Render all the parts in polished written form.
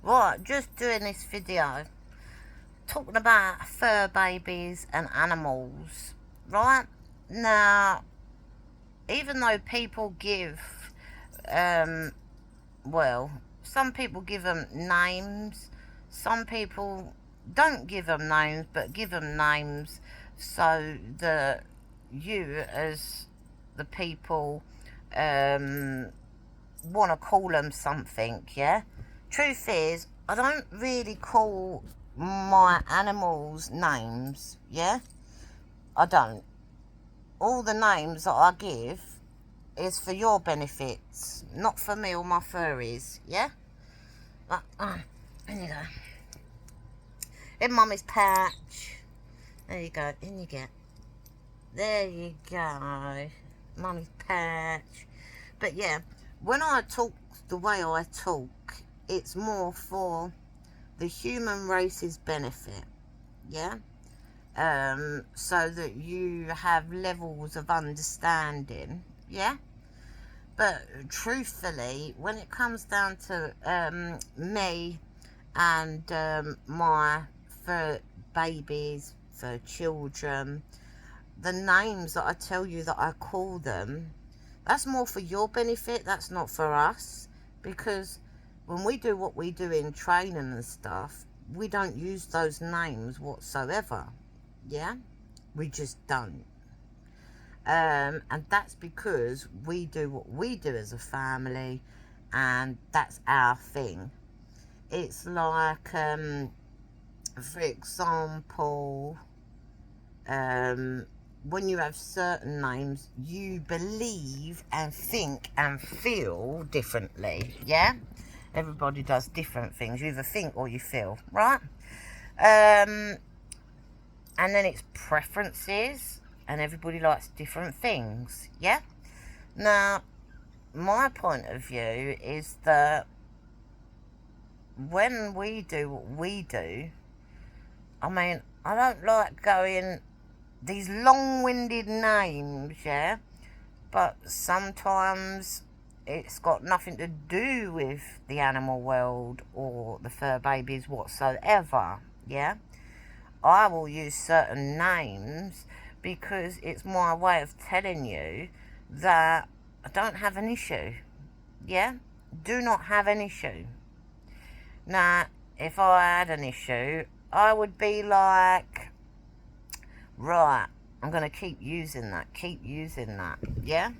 Right, just doing this video talking about fur babies and animals. Right? Now, even though people give, um, well, some people give them names, some people don't give them names, but give them names so that you, as the people, um, want to call them something, yeah? Truth is, I don't really call my animals names, yeah? I don't. All the names that I give is for your benefits, not for me or my furries, yeah? There you go. In Mummy's patch. There you go, in you get. There you go. Mummy's patch. But yeah, when I talk the way I talk, it's more for the human race's benefit, yeah? So that you have levels of understanding, yeah? But truthfully, when it comes down to me and my fur babies, fur children, the names that I tell you that I call them, that's more for your benefit, that's not for us. Because when we do what we do in training and stuff, we don't use those names whatsoever. Yeah? We just don't. And that's because we do what we do as a family, and that's our thing. It's like, for example, when you have certain names, you believe and think and feel differently, yeah? Everybody does different things. You either think or you feel, right? And then it's preferences, and everybody likes different things, yeah? Now, my point of view is that when we do what we do, I mean, I don't like going these long-winded names, yeah? But sometimes it's got nothing to do with the animal world or the fur babies whatsoever, yeah? I will use certain names because it's my way of telling you that I don't have an issue, yeah? Do not have an issue. Now, if I had an issue, I would be like, right, I'm going to keep using that, yeah?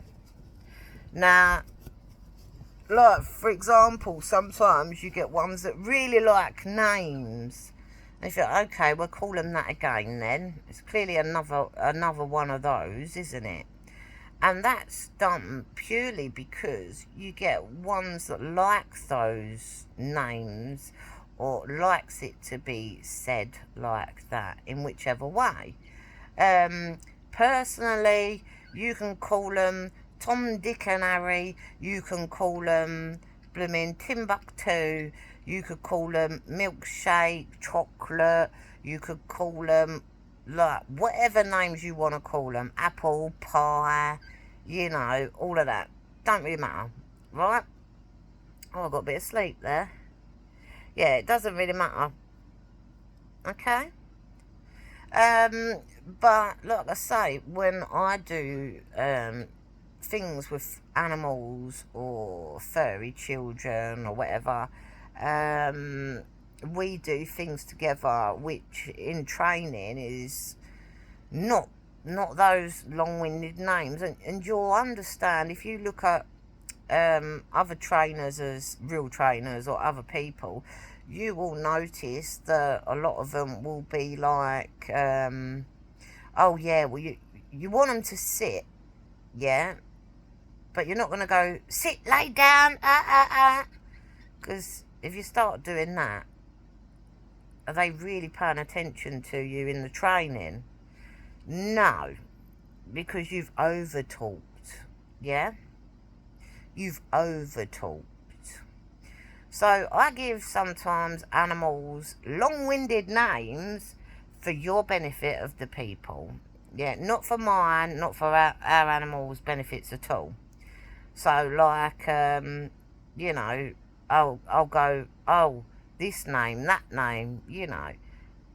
Now, like, for example, sometimes you get ones that really like names. And you think, okay, we'll call them that again then. It's clearly another one of those, isn't it? And that's done purely because you get ones that like those names or likes it to be said like that in whichever way. Personally, you can call them Tom, Dick and Harry. You can call them blooming Timbuktu. You could call them milkshake, chocolate. You could call them like whatever names you want to call them. Apple pie, all of that. Don't really matter, right? Oh, I got a bit of sleep there. Yeah, it doesn't really matter. Okay. Um, but like I say, when I do things with animals or furry children or whatever, um, we do things together, which in training is not not those long-winded names, and you'll understand if you look at other trainers as real trainers or other people, you will notice that a lot of them will be like, oh yeah, well you want them to sit, yeah, but you're not going to go sit, lay down, because if you start doing that, are they really paying attention to you in the training? No, because you've over talked, yeah, you've over talked. So I give sometimes animals long-winded names for your benefit of the people. Yeah, not for mine, not for our animals' benefits at all. So like, you know, I'll go, oh, this name, that name, you know.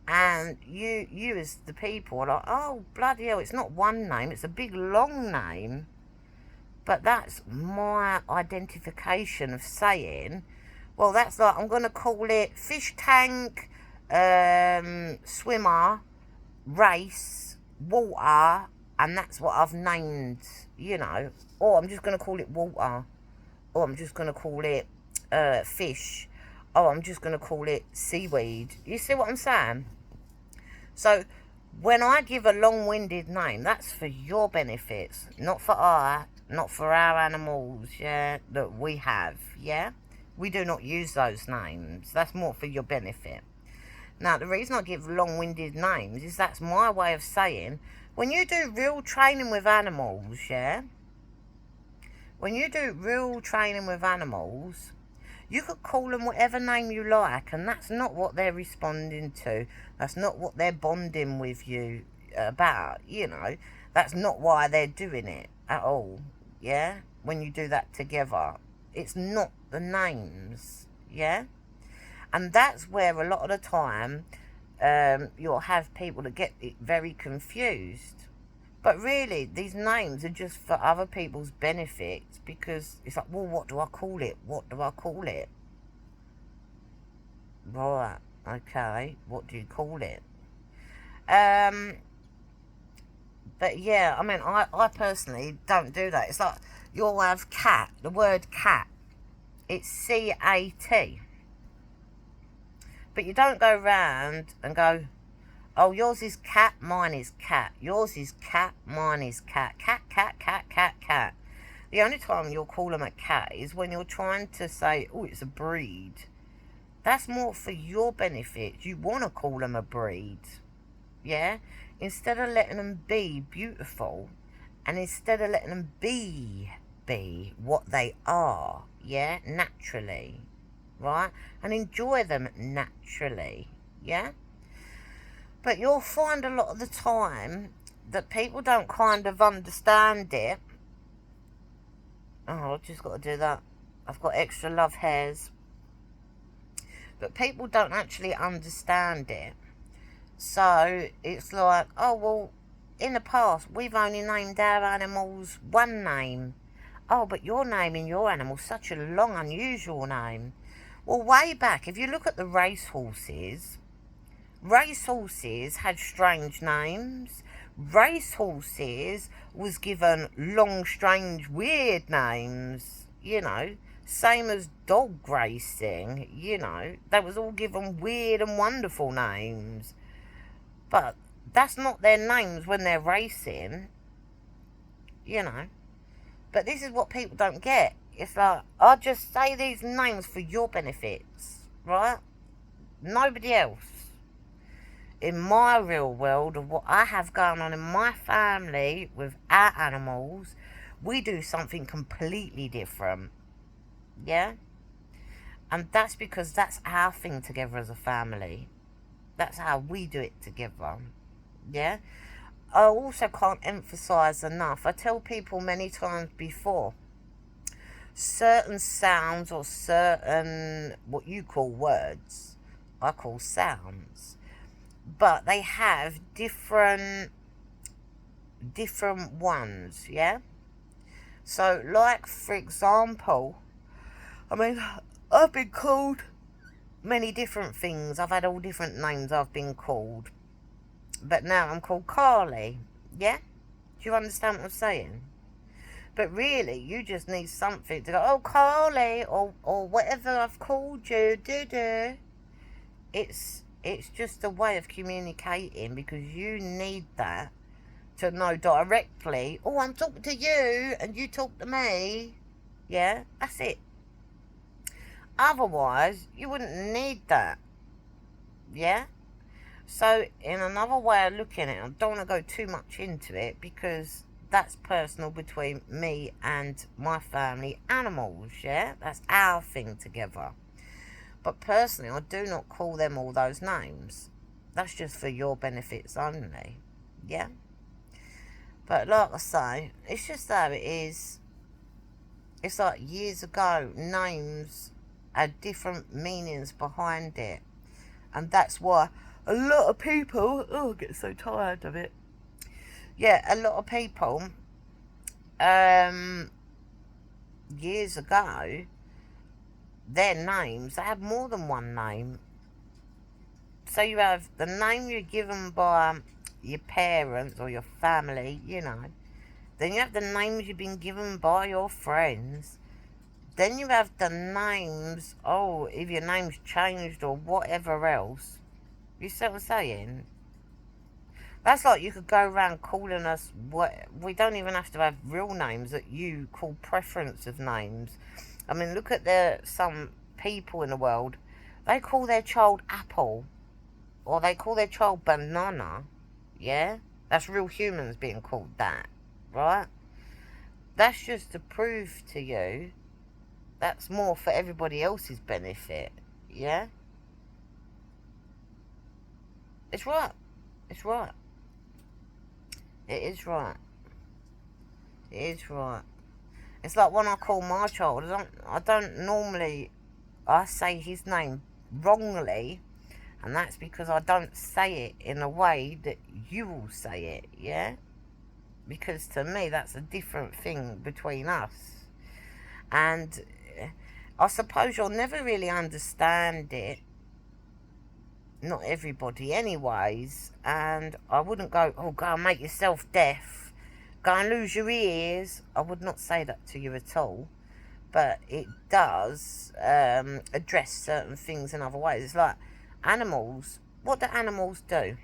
And you as the people are like, oh, bloody hell, it's not one name, it's a big long name. But that's my identification of saying, well, that's like, I'm going to call it fish tank, swimmer, race, water, and that's what I've named, you know. Or I'm just going to call it water. Or I'm just going to call it fish. Or I'm just going to call it seaweed. You see what I'm saying? So when I give a long-winded name, that's for your benefits, not for our animals, yeah, that we have, yeah? We do not use those names. That's more for your benefit. Now, the reason I give long-winded names is that's my way of saying, when you do real training with animals, yeah? When you do real training with animals, you could call them whatever name you like, and that's not what they're responding to. That's not what they're bonding with you about, you know. That's not why they're doing it at all, yeah? When you do that together. It's not the names, yeah? And that's where a lot of the time you'll have people that get it very confused. But really, these names are just for other people's benefits, because it's like, well, what do I call it? What do I call it? Right, okay, what do you call it? But yeah, I mean, I personally don't do that. It's like, you'll have cat, the word cat. It's C-A-T. But you don't go round and go, oh, yours is cat, mine is cat. Yours is cat, mine is cat. Cat, cat, cat, cat, cat. The only time you'll call them a cat is when you're trying to say, oh, it's a breed. That's more for your benefit. You want to call them a breed. Yeah? Instead of letting them be beautiful, and instead of letting them be what they are, yeah? Naturally. Right? And enjoy them naturally. Yeah? But you'll find a lot of the time that people don't kind of understand it. Oh, I've just got to do that. I've got extra love hairs. But people don't actually understand it. So it's like, oh, well, in the past, we've only named our animals one name. Oh, but you're naming your animal such a long, unusual name. Well, way back, if you look at the racehorses had strange names. Racehorses was given long, strange, weird names, you know. Same as dog racing, you know. They was all given weird and wonderful names. But that's not their names when they're racing, you know. But this is what people don't get. It's like, I just say these names for your benefits, right? Nobody else. In my real world of what I have going on in my family with our animals, we do something completely different. Yeah? And that's because that's our thing together as a family. That's how we do it together. Yeah? I also can't emphasize enough. I tell people many times before, certain sounds or certain what you call words, I call sounds. But they have different ones, yeah? So, like, for example, I mean, I've been called many different things. I've had all different names I've been called. But now I'm called Carly, yeah? Do you understand what I'm saying? But really, you just need something to go, oh, Carly, or whatever I've called you, do. It's just a way of communicating, because you need that to know directly, oh, I'm talking to you and you talk to me. Yeah, that's it. Otherwise, you wouldn't need that. Yeah? So, in another way of looking at it, I don't want to go too much into it, because that's personal between me and my family animals, yeah? That's our thing together. But personally, I do not call them all those names. That's just for your benefits only. Yeah? But like I say, it's just how it is. It's like years ago, names had different meanings behind it. And that's why a lot of people, oh, I get so tired of it. Yeah, a lot of people, years ago, their names, they had more than one name. So you have the name you're given by your parents or your family, you know. Then you have the names you've been given by your friends. Then you have the names, oh, if your name's changed or whatever else. You see what I'm saying? That's like you could go around calling us what... We don't even have to have real names that you call preference of names. I mean, look at some people in the world. They call their child Apple. Or they call their child Banana. Yeah? That's real humans being called that. Right? That's just to prove to you that's more for everybody else's benefit. Yeah? It's right. It's right. It is right. It is right. It's like when I call my child, I don't normally... I say his name wrongly, and that's because I don't say it in a way that you will say it, yeah? Because to me, that's a different thing between us. And I suppose you'll never really understand it. Not everybody anyways. And I wouldn't go, oh, go and make yourself deaf. Go and lose your ears. I would not say that to you at all. But it does address certain things in other ways. It's like animals. What do animals do?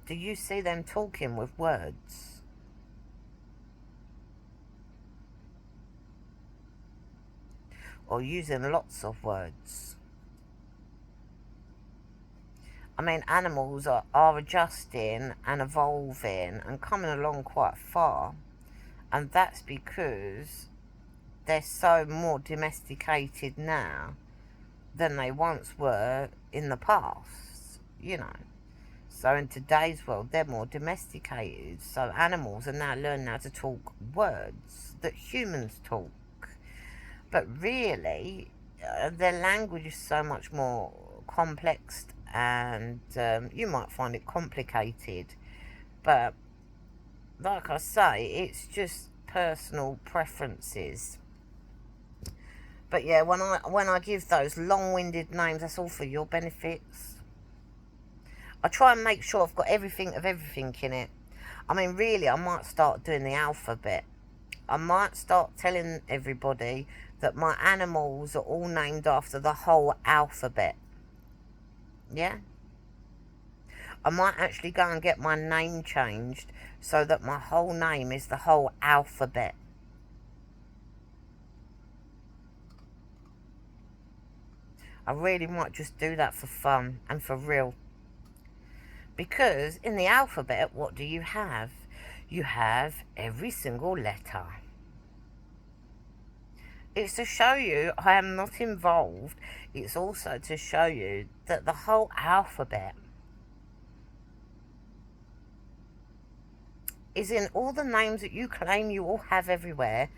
Do you see them talking with words? Or using lots of words? I mean, animals are adjusting and evolving and coming along quite far. And that's because they're so more domesticated now than they once were in the past, you know. So in today's world, they're more domesticated. So animals are now learning how to talk words that humans talk. But really, their language is so much more complex, and you might find it complicated. But like I say, it's just personal preferences. But yeah, when I give those long-winded names, that's all for your benefits. I try and make sure I've got everything of everything in it. I mean, really, I might start doing the alphabet. I might start telling everybody that my animals are all named after the whole alphabet. Yeah? I might actually go and get my name changed so that my whole name is the whole alphabet. I really might just do that for fun and for real. Because in the alphabet, what do you have? You have every single letter. It's to show you I am not involved. It's also to show you that the whole alphabet is in all the names that you claim you all have everywhere.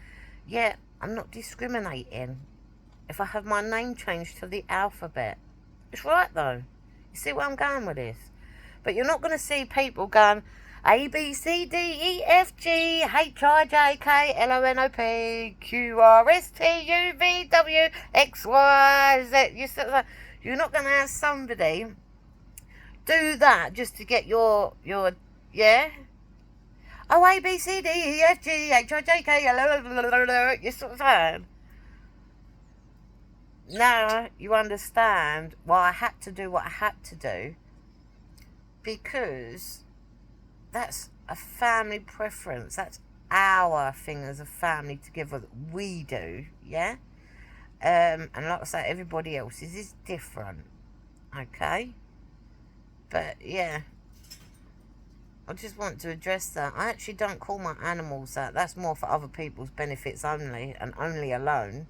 Yet, I'm not discriminating if I have my name changed to the alphabet. It's right, though. You see where I'm going with this? But you're not going to see people going A, B, C, D, E, F, G, H, I, J, K, L, O, N, O, P, Q, R, S, T, U, V, W, X, Y, Z. You're not going to have somebody do that just to get your yeah? Oh, A, B, C, D, E, F, G, H, I, J, K, L, O, you sort of saying? Now you understand why I had to do what I had to do, because that's a family preference. That's our thing as a family together that we do, yeah? And like I say, everybody else's is different, okay? But yeah, I just want to address that. I actually don't call my animals that. That's more for other people's benefits only, and only alone.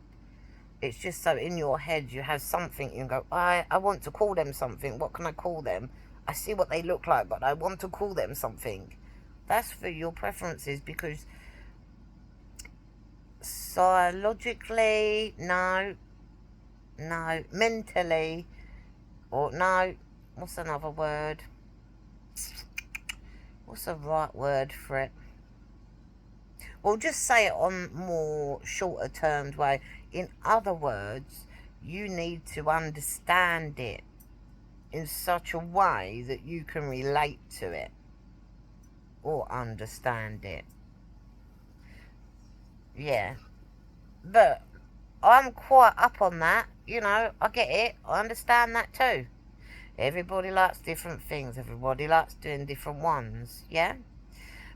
It's just so in your head you have something, you go, I want to call them something. What can I call them? I see what they look like, but I want to call them something. That's for your preferences, because psychologically, no, mentally, or no, what's another word? What's the right word for it? Well, just say it on more shorter termed way. In other words, you need to understand it in such a way that you can relate to it or understand it. Yeah. But I'm quite up on that. You know, I get it. I understand that too. Everybody likes different things. Everybody likes doing different ones. Yeah?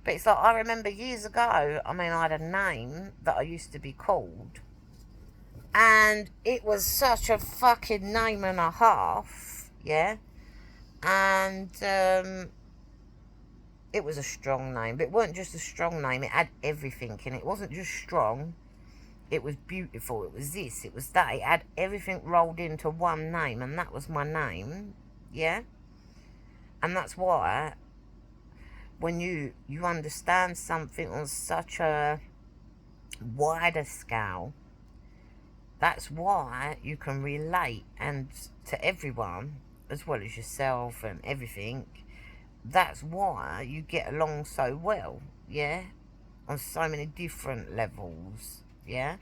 But it's like, I remember years ago, I mean, I had a name that I used to be called. And it was such a fucking name and a half. Yeah? And it was a strong name. But it wasn't just a strong name. It had everything in it. It wasn't just strong. It was beautiful. It was this. It was that. It had everything rolled into one name. And that was my name. Yeah? And that's why when you understand something on such a wider scale, that's why you can relate and to everyone as well as yourself and everything. That's why you get along so well, yeah, on so many different levels, yeah,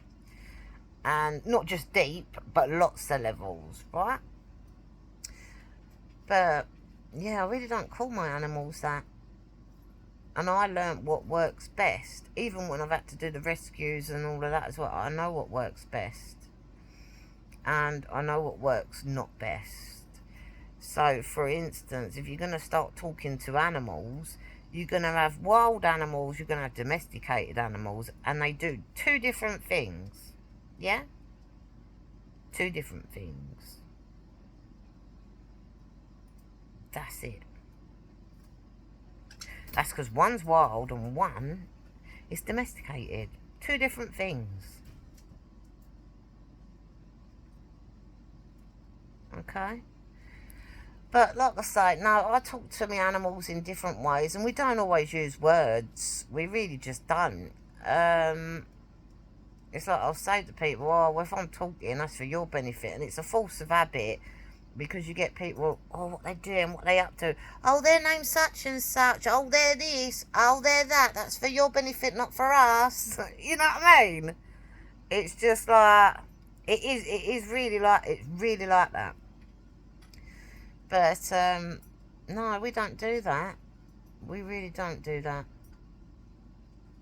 and not just deep but lots of levels, right? But yeah, I really don't call my animals that. And I learnt what works best. Even when I've had to do the rescues and all of that as well, I know what works best. And I know what works not best. So, for instance, if you're going to start talking to animals, you're going to have wild animals, you're going to have domesticated animals, and they do two different things. Yeah? Two different things. That's it. That's because one's wild and one is domesticated. Two different things. Okay? But like I say, no, I talk to my animals in different ways, and we don't always use words. We really just don't. It's like I'll say to people, oh, well, if I'm talking, that's for your benefit. And it's a force of habit. Because you get people, oh, what they doing, what they up to. Oh, their name's such and such. Oh, they're this. Oh, they're that. That's for your benefit, not for us. You know what I mean? It's just like, it's really like that. But, no, we don't do that. We really don't do that.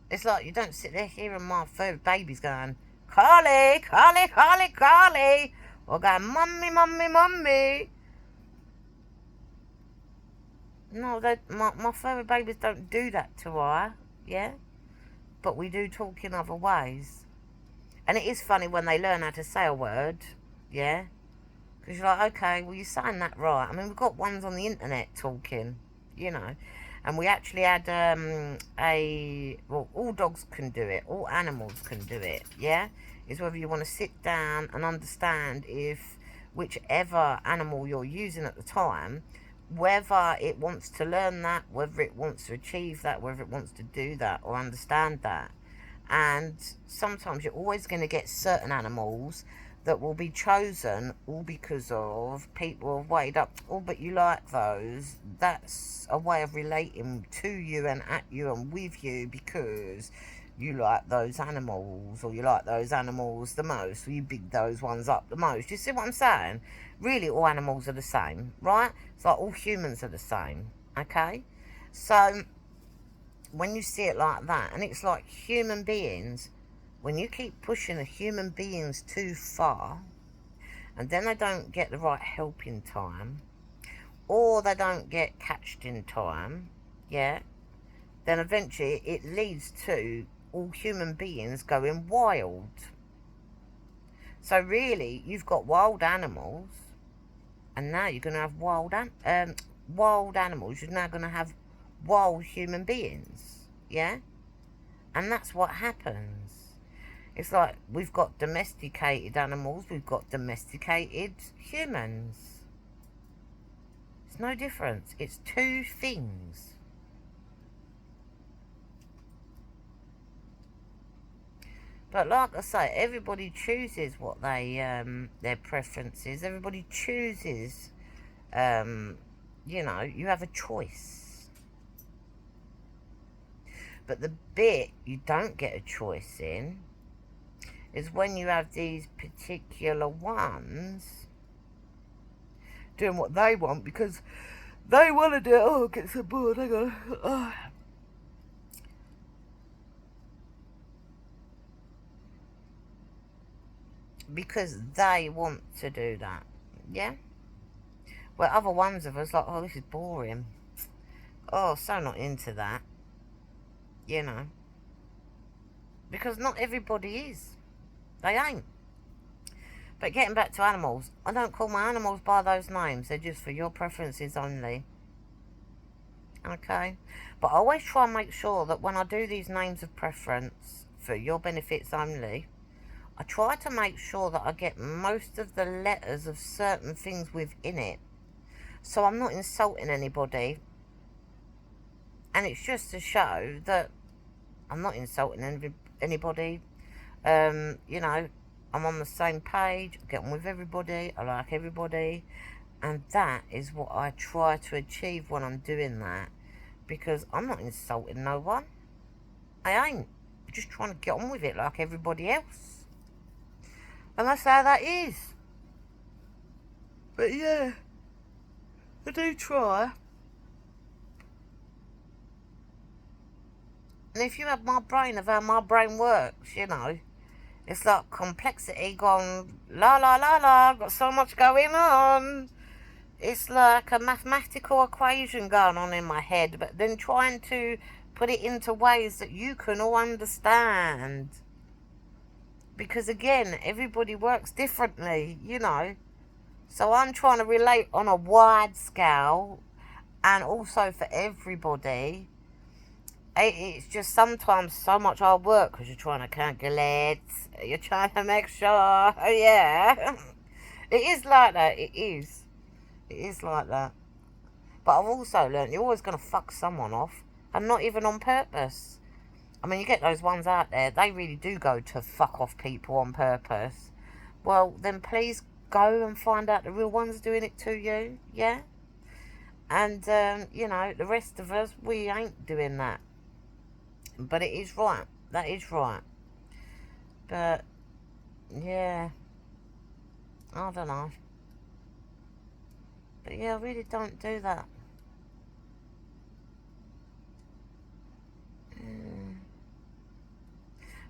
It's like you don't sit there hearing my fur babies going, Carly, Carly, Carly, Carly. Or going, mummy, mummy, mummy. No, my furry babies don't do that to her, yeah? But we do talk in other ways. And it is funny when they learn how to say a word, yeah? Because you're like, okay, well, you're saying that right. I mean, we've got ones on the internet talking, you know. And we actually had well, all dogs can do it. All animals can do it, yeah? Is whether you want to sit down and understand if whichever animal you're using at the time, whether it wants to learn that, whether it wants to achieve that, whether it wants to do that or understand that. And sometimes you're always going to get certain animals that will be chosen all because of people have weighed up, oh, but you like those. That's a way of relating to you and at you and with you because you like those animals, or you like those animals the most, or you big those ones up the most. You see what I'm saying? Really, all animals are the same, right? It's like all humans are the same, okay? So when you see it like that, and it's like human beings, when you keep pushing the human beings too far, and then they don't get the right help in time, or they don't get catched in time, yeah, then eventually it leads to all human beings going wild. So really, you've got wild animals, and now you're going to have wild animals. You're now going to have wild human beings, yeah? And that's what happens. It's like we've got domesticated animals, we've got domesticated humans. It's no difference. It's two things. But like I say, everybody chooses what they their preferences. Everybody chooses. You know, you have a choice. But the bit you don't get a choice in is when you have these particular ones doing what they want because they want to do it. Oh, get so bored. Hang on. Oh. Because they want to do that. Yeah? Where other ones of us like, oh, this is boring. Oh, so not into that. You know. Because not everybody is. They ain't. But getting back to animals, I don't call my animals by those names. They're just for your preferences only. Okay? But I always try and make sure that when I do these names of preference for your benefits only, I try to make sure that I get most of the letters of certain things within it. So I'm not insulting anybody. And it's just to show that I'm not insulting anybody. You know, I'm on the same page, I get on with everybody, I like everybody, and that is what I try to achieve when I'm doing that, because I'm not insulting no one. I ain't. I'm just trying to get on with it like everybody else. And that's how that is. But yeah, I do try. And if you have my brain of how my brain works, you know, it's like complexity gone, la la la la, got so much going on. It's like a mathematical equation going on in my head, but then trying to put it into ways that you can all understand. Because again, everybody works differently, you know. So I'm trying to relate on a wide scale and also for everybody. It's just sometimes so much hard work because you're trying to calculate, you're trying to make sure, yeah. It is like that, it is. It is like that. But I've also learned you're always going to fuck someone off, and not even on purpose. I mean, you get those ones out there, they really do go to fuck off people on purpose. Well, then please go and find out the real ones doing it to you, yeah? And, you know, the rest of us, we ain't doing that. But it is right. That is right. But, yeah. I don't know. But yeah, I really don't do that.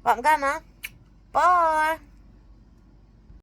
But I'm going now. Bye.